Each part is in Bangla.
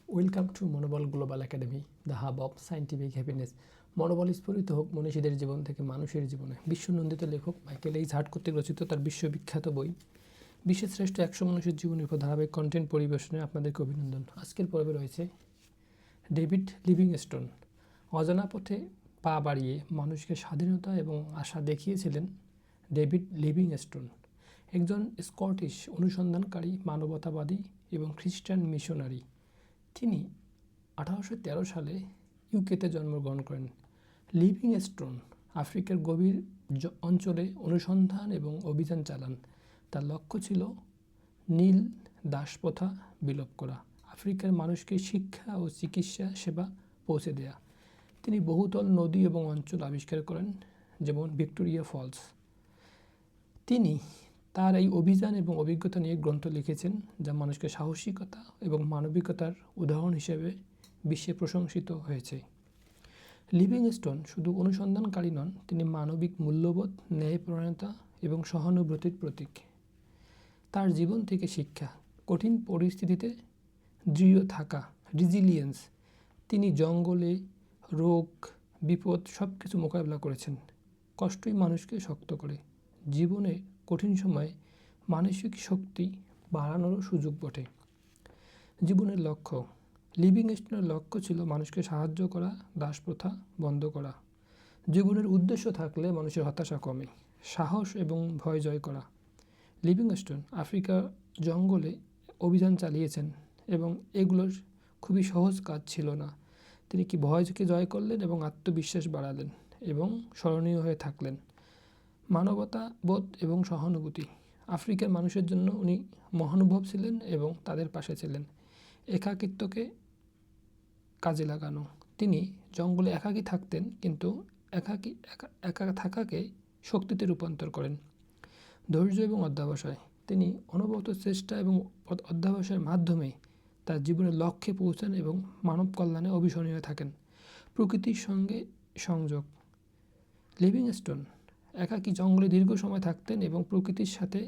ওয়েলকাম টু মনোবল global academy, the hub of scientific happiness. মনোবল স্ফুরিত হোক মনীষীদের জীবন থেকে মানুষের জীবনে। বিশ্বনন্দিত লেখক মাইকেল এইচ হার্ট কর্তৃক রচিত তার বিশ্ববিখ্যাত বই বিশ্বের শ্রেষ্ঠ 100 মানুষের জীবনের উপর ধারাবাহিক কন্টেন্ট পরিবেশনে আপনাদেরকে অভিনন্দন। আজকের পর্বে রয়েছে ডেভিড লিভিংস্টোন। অজানা পথে পা বাড়িয়ে মানুষকে স্বাধীনতা এবং আশা দেখিয়েছিলেন ডেভিড লিভিংস্টোন, একজন স্কটিশ অনুসন্ধানকারী, মানবতাবাদী এবং খ্রিস্টান মিশনারি। তিনি 1813 সালে ইউকেতে জন্মগ্রহণ করেন। লিভিংস্টোন আফ্রিকার গভীর অঞ্চলে অনুসন্ধান এবং অভিযান চালান। তার লক্ষ্য ছিল নীল দাসপ্রথা বিলোপ করা, আফ্রিকার মানুষকে শিক্ষা ও চিকিৎসা সেবা পৌঁছে দেয়া। তিনি বহুতল নদী এবং অঞ্চল আবিষ্কার করেন, যেমন ভিক্টোরিয়া ফলস। তিনি তার এই অভিযান এবং অভিজ্ঞতা নিয়ে গ্রন্থ লিখেছেন, যা মানুষকে সাহসিকতা এবং মানবিকতার উদাহরণ হিসেবে বিশ্বে প্রশংসিত হয়েছে। লিভিংস্টোন শুধু অনুসন্ধানকারী নন, তিনি মানবিক মূল্যবোধ, ন্যায়পরায়ণতা এবং সহানুভূতির প্রতীক। তার জীবন থেকে শিক্ষা: কঠিন পরিস্থিতিতে দৃঢ় থাকা, রেজিলিয়েন্স। তিনি জঙ্গলে রোগ, বিপদ সব কিছু মোকাবিলা করেছেন। কষ্টই মানুষকে শক্ত করে। জীবনে কঠিন সময়ে মানসিক শক্তি বাড়ানোরও সুযোগ বটে। জীবনের লক্ষ্য: লিভিংস্টোনের লক্ষ্য ছিল মানুষকে সাহায্য করা, দাসপ্রথা বন্ধ করা। জীবনের উদ্দেশ্য থাকলে মানুষের হতাশা কমে। সাহস এবং ভয় জয় করা: লিভিংস্টোন আফ্রিকা জঙ্গলে অভিযান চালিয়েছেন এবং এগুলোর খুবই সহজ কাজ ছিল না। তিনি ভয়কে জয় করলেন এবং আত্মবিশ্বাস বাড়ালেন এবং স্মরণীয় হয়ে থাকলেন। মানবতাবোধ এবং সহানুভূতি: আফ্রিকার মানুষের জন্য উনি মহানুভব ছিলেন এবং তাদের পাশে ছিলেন। একাকিত্বকে কাজে লাগানো: তিনি জঙ্গলে একাকী থাকতেন, কিন্তু একা থাকাকে শক্তিতে রূপান্তর করেন। ধৈর্য এবং অধ্যবসায়: তিনি অনবরত চেষ্টা এবং অধ্যবসায়ের মাধ্যমে তার জীবনের লক্ষ্যে পৌঁছান এবং মানব কল্যাণে অবিস্মরণীয় থাকেন। প্রকৃতির সঙ্গে সংযোগ: লিভিংস্টোন একাকী জঙ্গলে দীর্ঘ সময় থাকতেন এবং প্রকৃতির সাথে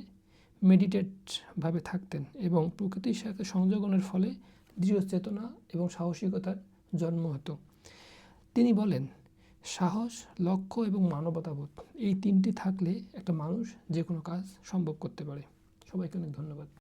মেডিটেটভাবে থাকতেন এবং প্রকৃতির সাথে সংযোগনের ফলে দৃঢ় চেতনা এবং সাহসিকতার জন্ম হতো। তিনি বলেন, সাহস, লক্ষ্য এবং মানবতাবোধ, এই তিনটি থাকলে একটা মানুষ যে কোনো কাজ সম্ভব করতে পারে। সবাইকে অনেক ধন্যবাদ।